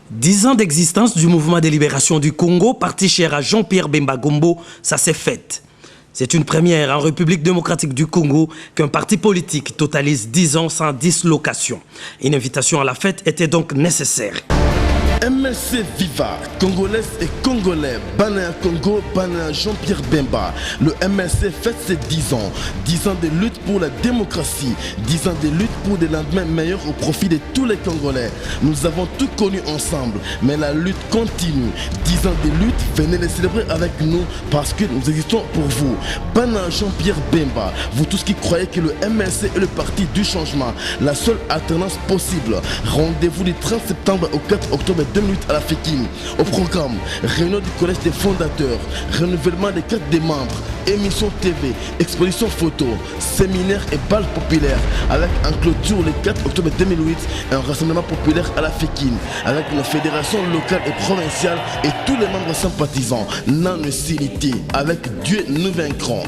10 ans d'existence du mouvement de libération du Congo, parti cher à Jean-Pierre Bemba Gombo, ça s'est fait. C'est une première en République démocratique du Congo qu'un parti politique totalise 10 ans sans dislocation. Une invitation à la fête était donc nécessaire. MLC Viva, Congolaises et Congolais, Bana Congo, Bana Jean-Pierre Bemba. Le MLC fête ses 10 ans. 10 ans de lutte pour la démocratie, 10 ans de lutte pour des lendemains meilleurs au profit de tous les Congolais. Nous avons tout connu ensemble, mais la lutte continue. 10 ans de lutte, venez les célébrer avec nous parce que nous existons pour vous. Bana Jean-Pierre Bemba, vous tous qui croyez que le MLC est le parti du changement, la seule alternance possible. Rendez-vous du 30 septembre au 4 octobre 2008 à la Fékin. Au programme, réunion du collège des fondateurs, renouvellement des cartes des membres, émission TV, exposition photo, séminaire et bal populaire, avec un clôture le 4 octobre 2008 et un rassemblement populaire à la Fékin, avec nos fédérations locales et provinciales et tous les membres sympathisants. Nan Silité, avec Dieu nous vaincrons.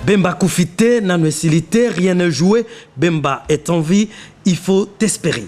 Bemba Koufité, Nanouessilité, rien ne joué. Bemba est en vie, il faut espérer.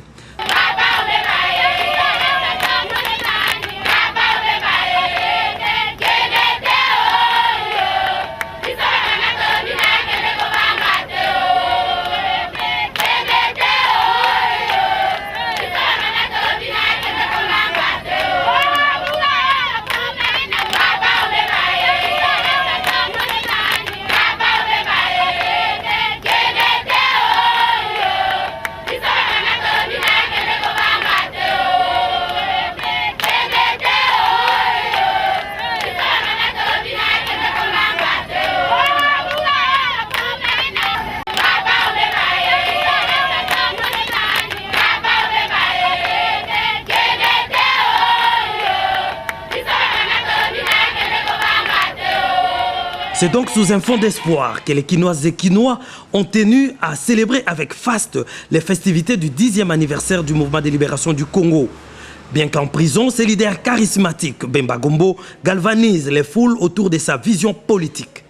C'est donc sous un fond d'espoir que les Quinoises et Quinois ont tenu à célébrer avec faste les festivités du 10e anniversaire du mouvement de libération du Congo. Bien qu'en prison, ce leader charismatique, Bemba Gombo, galvanise les foules autour de sa vision politique.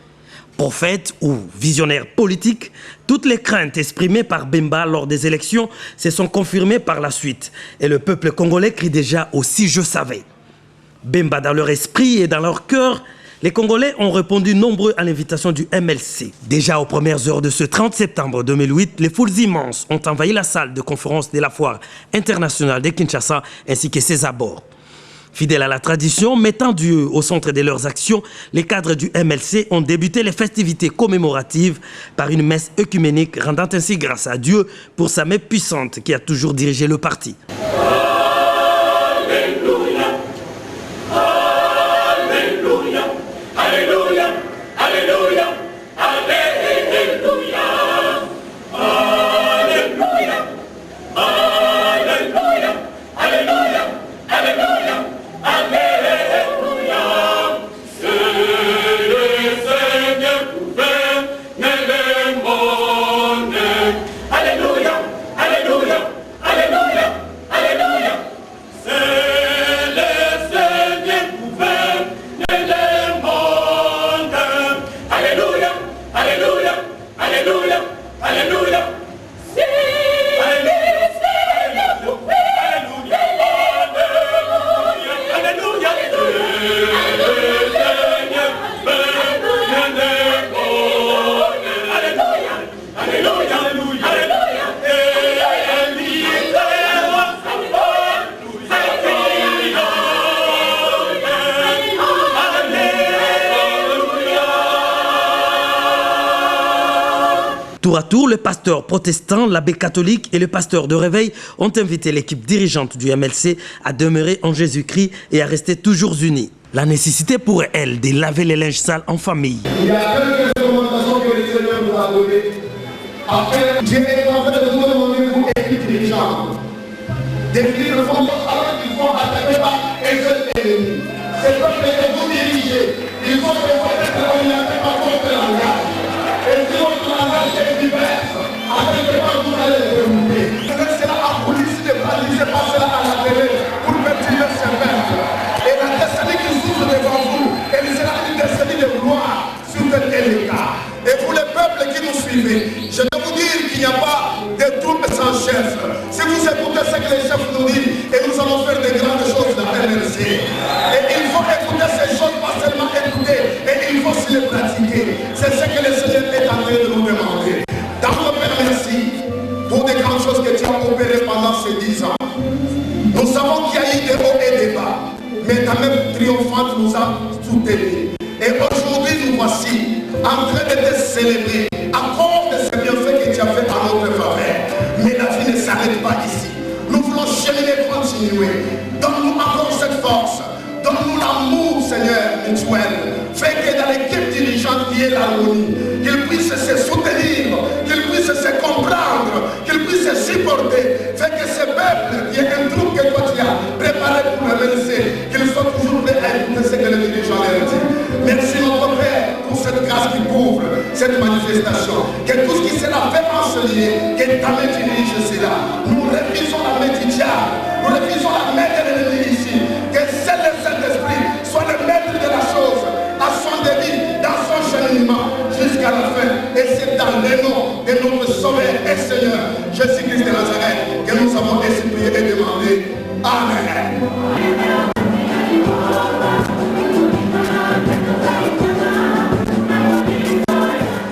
Prophète ou visionnaire politique, toutes les craintes exprimées par Bemba lors des élections se sont confirmées par la suite. Et le peuple congolais crie déjà « aussi je savais ». Bemba dans leur esprit et dans leur cœur, les Congolais ont répondu nombreux à l'invitation du MLC. Déjà aux premières heures de ce 30 septembre 2008, les foules immenses ont envahi la salle de conférence de la foire internationale de Kinshasa ainsi que ses abords. Fidèles à la tradition, mettant Dieu au centre de leurs actions, les cadres du MLC ont débuté les festivités commémoratives par une messe œcuménique, rendant ainsi grâce à Dieu pour sa main puissante qui a toujours dirigé le parti. Tour à tour, le pasteur protestant, l'abbé catholique et le pasteur de réveil ont invité l'équipe dirigeante du MLC à demeurer en Jésus-Christ et à rester toujours unis. La nécessité pour elle de laver les linges sales en famille. Il y a quelques recommandations que le Seigneur nous a données. Après, Dieu est en train de nous demander pour l'équipe dirigeante. Des filles ne font pas alors qu'ils vont attaquer par un seul ennemi. C'est parce que vous dirigez. Il faut que vous êtes orientés par votre langage. Et si votre langage est divers, avec le temps vous allez le remonter. C'est là chefs. Si vous écoutez ce que les chefs nous disent, et nous allons faire de grandes choses dans MRC. Et il faut écouter ces choses, pas seulement écouter, et il faut se les pratiquer. C'est ce que le Seigneur est en train de nous demander. Dans le Père, merci pour des grandes choses que tu as opérées pendant ces 10 ans. Nous savons qu'il y a eu des hauts et des bas, mais ta main triomphante nous a soutenus. Et aujourd'hui, nous voici en train de te célébrer à cause de ces bienfaits que tu as fait en notre faveur. Mais la vie ne s'arrête pas ici. Nous voulons cheminer, continuer. Donne-nous encore cette force. Donne-nous l'amour, Seigneur, mutuel. Fais que dans l'équipe dirigeante qui est l'harmonie, qu'ils puissent se soutenir, qu'ils puissent se comprendre, qu'ils puissent se supporter. Fais que ce peuple, qui est un groupe que toi tu as préparé pour le laisser, qu'ils soient toujours prêts à écouter ce que le dirigeant leur dit. Merci notre Père pour cette grâce qui couvre cette manifestation. Que tout ce qui sera fait en ce lieu, que ta main dirige cela. Nous refusons la main du diable, nous refusons la main de l'ennemi ici. Que seul le Saint-Esprit soit le maître de la chose, à son débit, dans son cheminement, jusqu'à la fin. Et c'est dans le nom de notre Sauveur et Seigneur, Jésus-Christ de Nazareth, que nous avons ainsi prié et demandé. Amen.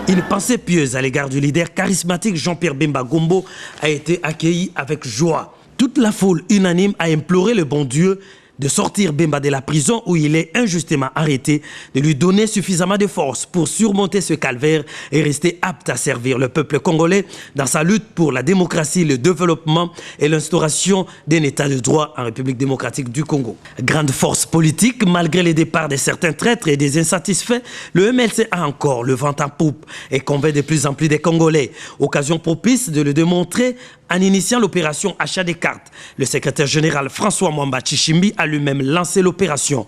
Une pensée pieuse à l'égard du leader charismatique Jean-Pierre Bemba Gombo a été accueillie avec joie. Toute la foule unanime a imploré le bon Dieu de sortir Bemba de la prison où il est injustement arrêté, de lui donner suffisamment de force pour surmonter ce calvaire et rester apte à servir le peuple congolais dans sa lutte pour la démocratie, le développement et l'instauration d'un état de droit en République démocratique du Congo. Grande force politique, malgré les départs de certains traîtres et des insatisfaits, le MLC a encore le vent en poupe et convainc de plus en plus des Congolais. Occasion propice de le démontrer en initiant l'opération achat des cartes. Le secrétaire général François Mwamba Chichimbi a lui-même lancé l'opération.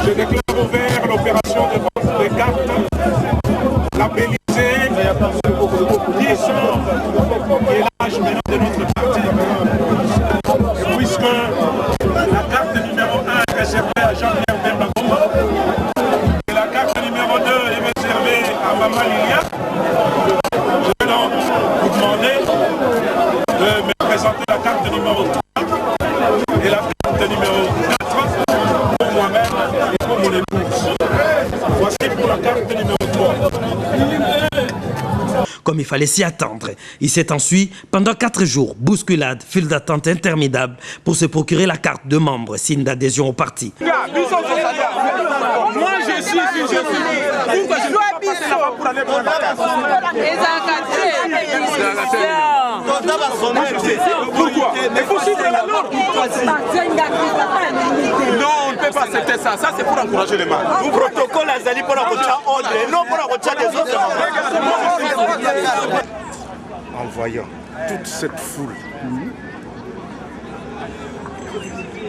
Je déclare ouvert l'opération de vente des cartes labellisées 10 ans, qui est l'âge maintenant de notre parti. Et puisque la carte numéro 1 est réservée à Jean-Pierre Bemba Gombo et la carte numéro 2 est réservée à Maman Lilia, je vais donc vous demander de me présenter la carte numéro 3 et la carte numéro 4 pour moi-même et pour mon épouse. Voici pour la carte numéro 3. Comme il fallait s'y attendre, il s'est enfui pendant 4 jours, bousculade, file d'attente interminable pour se procurer la carte de membre, signe d'adhésion au parti. Moi je suis. Pourquoi je dois passer là-bas pour aller prendre la carte? Pourquoi? Il faut suivre la norme. Non, on ne peut pas accepter ça. Ça, c'est pour encourager les mal. Le protocole Azali pour la ordre, non pour la des autres. En voyant toute cette foule,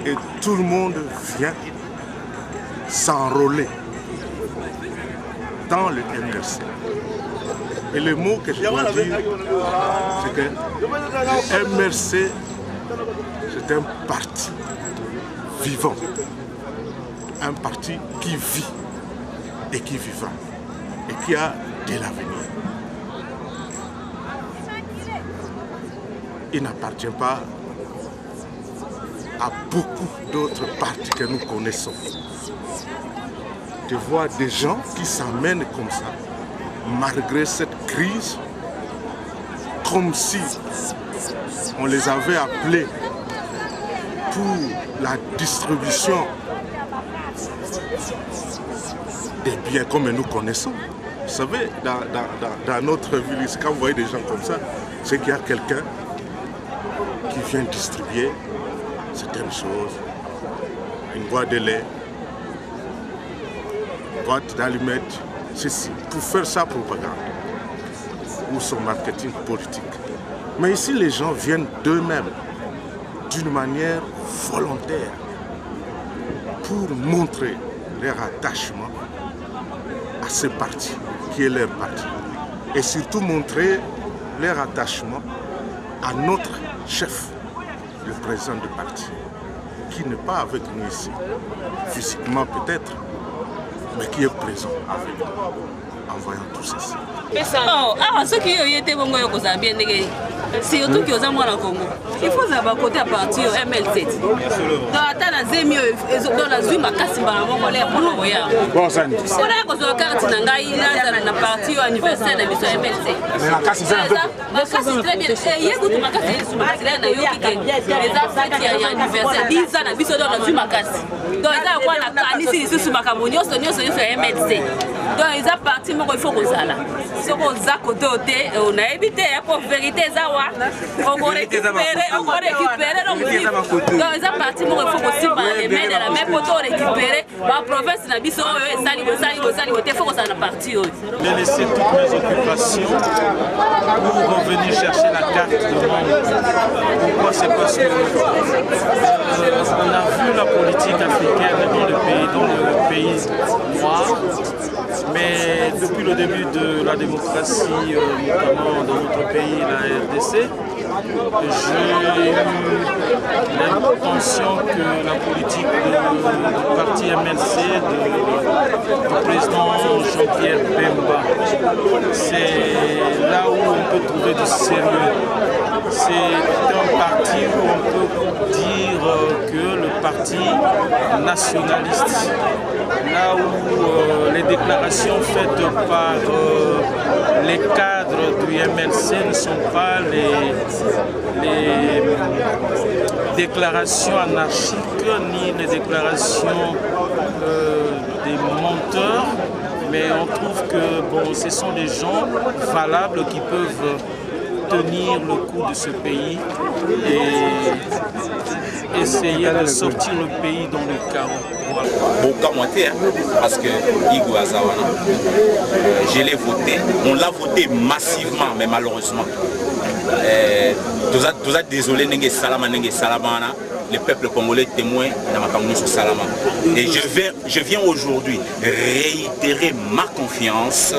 et tout le monde vient s'enrôler dans le MRC. Et le mot que je dois dire, c'est que le MRC, c'est un parti vivant, un parti qui vit et qui vivra et qui a de l'avenir. Il n'appartient pas à beaucoup d'autres partis que nous connaissons. De voir des gens qui s'amènent comme ça, malgré cette crise, comme si on les avait appelés pour la distribution des biens comme nous connaissons. Vous savez, dans notre ville, quand vous voyez des gens comme ça, c'est qu'il y a quelqu'un qui vient distribuer certaines choses, une boîte de lait, une boîte d'allumettes, ceci, pour faire sa propagande ou son marketing politique. Mais ici, les gens viennent d'eux-mêmes, d'une manière volontaire, pour montrer leur attachement à ce parti, qui est leur parti. Et surtout montrer leur attachement à notre chef, le président du parti, qui n'est pas avec nous ici, physiquement peut-être, mais qui est présent avec nous, en voyant tout ceci. surtout que aux moi Congo. Il faut avoir côté à partir ML7. Dans la zemi dans la zuma kasimba mon l'air pour l'envoyer. Bon ça. On a cause la carte nangai là na partie anniversaire de ML7. Mais la carte c'est très bien. Et écoute ma carte sur ma carte na yoki que les affaires qui a anniversaire 10 ans na biso dans la zuma kasi. Donc ça quoi na kanisi ici sur makamonio sonio sur ML7. Donc ils a parti mon il faut que ça là. Ce qu'on a côté on a évité pour vérité ça wa. On récupérer donc ils a parti mon il faut aussi les mains de la même photo récupérer la province na biso sali faut que ça na parti. J'ai laissé toutes mes occupations pour revenir chercher la carte de membre. Pourquoi? C'est parce que on a vu la politique africaine dans le pays noir, mais depuis le début de la démocratie, notamment dans notre pays, la RDC, j'ai eu l'impression que la politique du parti MLC, du président Jean-Pierre Bemba, c'est là où on peut trouver du sérieux. C'est un parti où on peut dire que le parti nationaliste, là où les déclarations faites par les cadres du MLC ne sont pas les déclarations anarchiques ni les déclarations des menteurs, mais on trouve que bon, ce sont des gens valables qui peuvent tenir le coup de ce pays et essayer de sortir le pays dans le chaos. Beaucoup moitié, parce que Igou Azawana, je l'ai voté, on l'a voté massivement, mais malheureusement. Tout ça désolé, Nengue Salamana, le peuple congolais témoin dans ma campagne sur Salama. Et je viens aujourd'hui réitérer ma confiance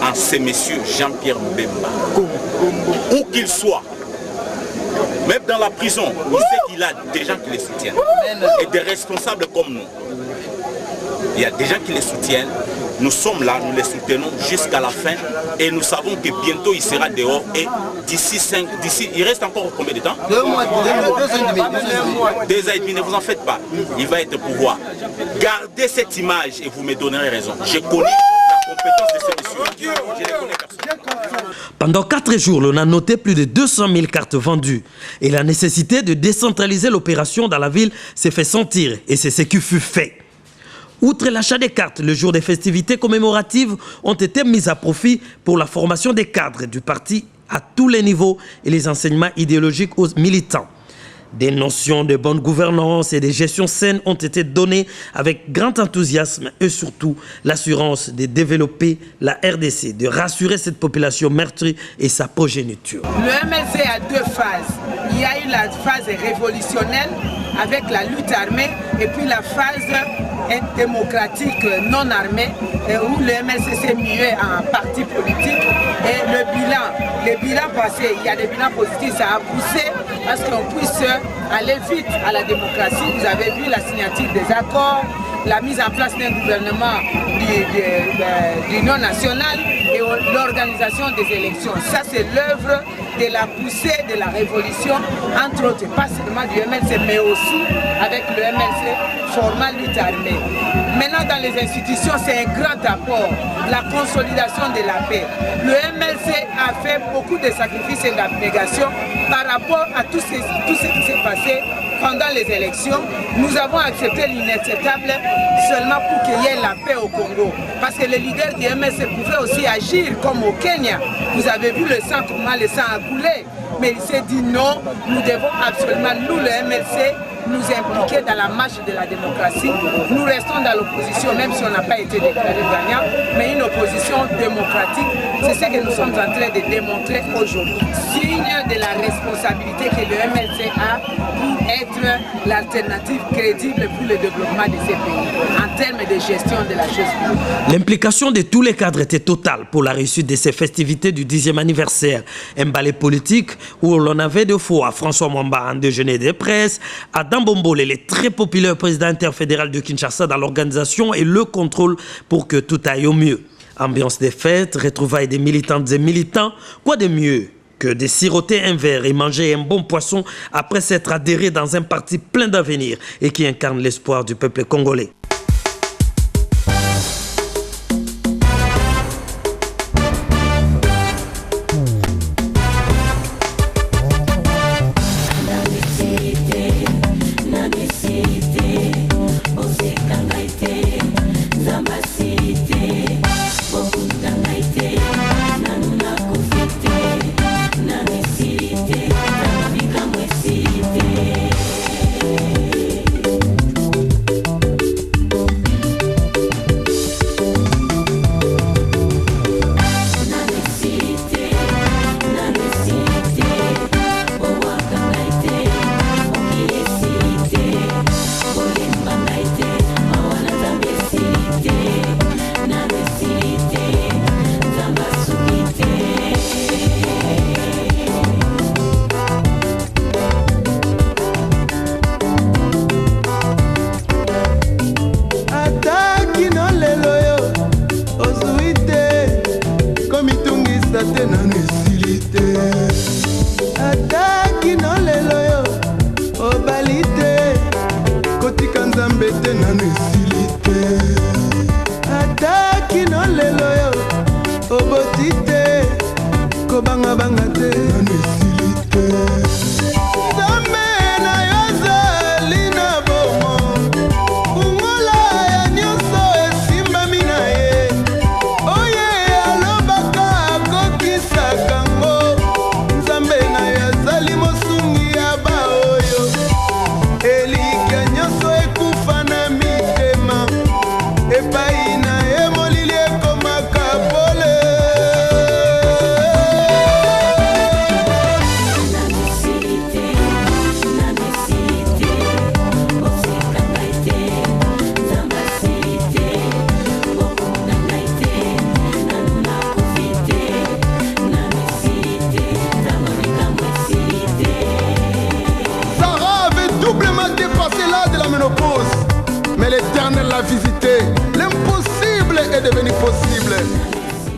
en ce monsieur Jean-Pierre Bemba. Où qu'il soit, même dans la prison, il sait qu'il a des gens qui les soutiennent. Et des responsables comme nous. Il y a des gens qui les soutiennent. Nous sommes là, nous les soutenons jusqu'à la fin et nous savons que bientôt il sera dehors et d'ici, il reste encore combien de temps? 2 mois, 2 ans et demi, ne vous en faites pas, il va être au pouvoir. Gardez cette image et vous me donnerez raison. Je connais la compétence de ces messieurs, je les connais personnellement. Pendant 4 jours, on a noté plus de 200 000 cartes vendues et la nécessité de décentraliser l'opération dans la ville s'est fait sentir et c'est ce qui fut fait. Outre l'achat des cartes, le jour des festivités commémoratives ont été mises à profit pour la formation des cadres du parti à tous les niveaux et les enseignements idéologiques aux militants. Des notions de bonne gouvernance et de gestion saine ont été données avec grand enthousiasme et surtout l'assurance de développer la RDC, de rassurer cette population meurtrie et sa progéniture. Le MLC a 2 phases. Il y a eu la phase révolutionnelle avec la lutte armée et puis la phase démocratique non armée où le MLC s'est mué en parti politique et le bilan passé, il y a des bilans positifs, ça a poussé parce qu'on puisse aller vite à la démocratie. Vous avez vu la signature des accords, la mise en place d'un gouvernement d'union nationale et l'organisation des élections. Ça, c'est l'œuvre de la poussée de la révolution, entre autres, pas seulement du MLC, mais aussi avec le MLC format lutte armée. Maintenant, dans les institutions, c'est un grand apport, la consolidation de la paix. Le MLC a fait beaucoup de sacrifices et d'abnégation par rapport à tout ce qui s'est passé pendant les élections. Nous avons accepté l'inacceptable seulement pour qu'il y ait la paix au Congo. Parce que les leaders du MLC pouvaient aussi agir comme au Kenya. Vous avez vu le sang, comment le sang a coulé. Mais il s'est dit non, nous devons absolument, nous le MLC, nous impliquer dans la marche de la démocratie. Nous restons dans l'opposition, même si on n'a pas été déclaré gagnant, mais une opposition démocratique. C'est ce que nous sommes en train de démontrer aujourd'hui. Signe de la responsabilité que le MLC a pour être l'alternative crédible pour le développement de ces pays, en termes de gestion de la chose publique. L'implication de tous les cadres était totale pour la réussite de ces festivités du 10e anniversaire. Un ballet politique où l'on avait 2 fois François Mwamba en déjeuner de presse, Adam Bombole, le très populaire président interfédéral de Kinshasa dans l'organisation et le contrôle pour que tout aille au mieux. Ambiance des fêtes, retrouvailles des militantes et militants, quoi de mieux que de siroter un verre et manger un bon poisson après s'être adhéré dans un parti plein d'avenir et qui incarne l'espoir du peuple congolais.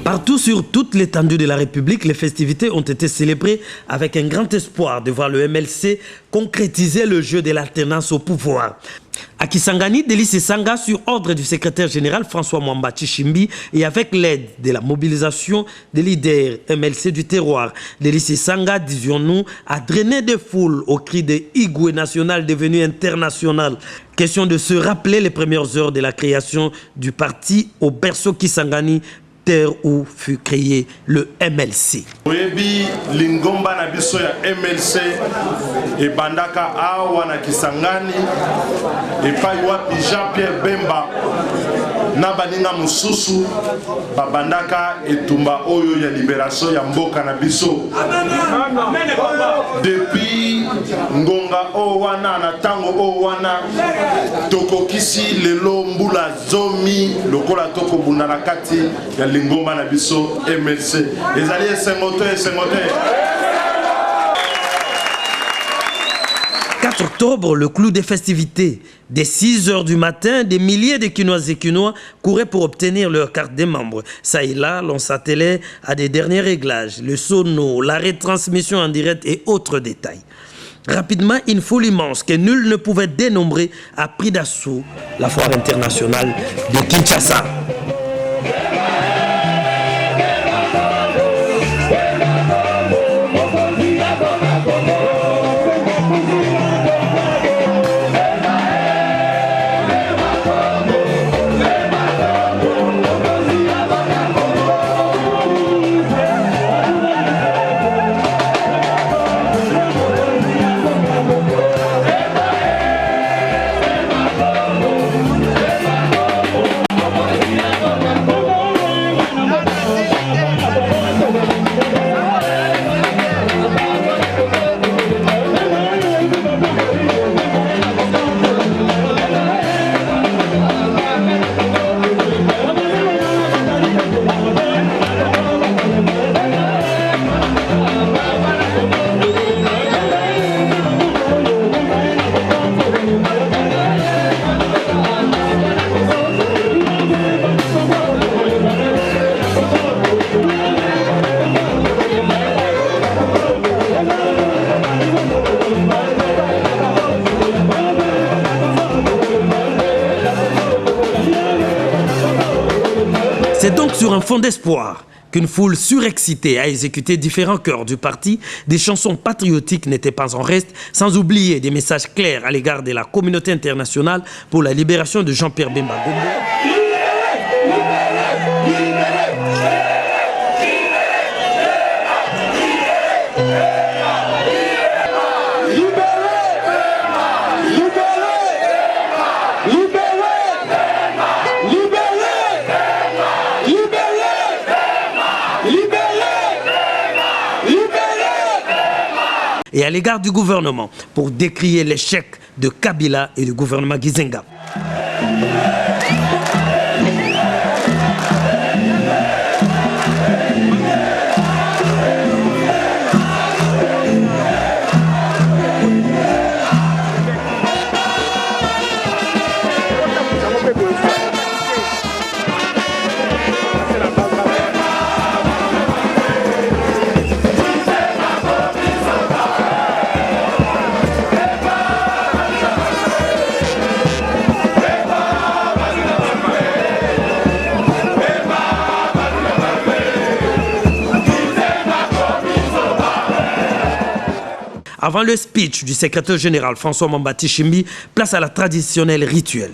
Partout sur toute l'étendue de la République, les festivités ont été célébrées avec un grand espoir de voir le MLC concrétiser le jeu de l'alternance au pouvoir. À Kisangani, Délice Sanga, sur ordre du secrétaire général François Mwamba Chishimbi et avec l'aide de la mobilisation des leaders MLC du terroir, Délice Sanga, disions-nous, a drainé des foules au cri de Igoué national devenu international. Question de se rappeler les premières heures de la création du parti au berceau Kisangani, terre où fut créé le MLC. Oyebi lingomba na biso ya MLC e bandaka awa na Kisangani e pai wapi Jean-Pierre Bemba na baninga mususu babandaka etumba oyo ya libération ya mboka na biso. Depuis ngonga o wana na tango o wana tokokisi lelo mbula zomi lokola toko bunda na kati ya lingomba na biso MLC. Ezali esengote. 4 octobre, le clou des festivités. Dès 6 heures du matin, des milliers de Kinoises et Kinois couraient pour obtenir leur carte des membres. Ça et là, l'on s'attelait à des derniers réglages, le sono, la retransmission en direct et autres détails. Rapidement, une foule immense que nul ne pouvait dénombrer a pris d'assaut la foire internationale de Kinshasa. Yeah. C'est donc sur un fond d'espoir qu'une foule surexcitée a exécuté différents chœurs du parti. Des chansons patriotiques n'étaient pas en reste, sans oublier des messages clairs à l'égard de la communauté internationale pour la libération de Jean-Pierre Bemba Gombo. Et à l'égard du gouvernement pour décrier l'échec de Kabila et du gouvernement Gizenga. Avant le speech du secrétaire général François Mambati Chimbi, place à la traditionnelle rituel.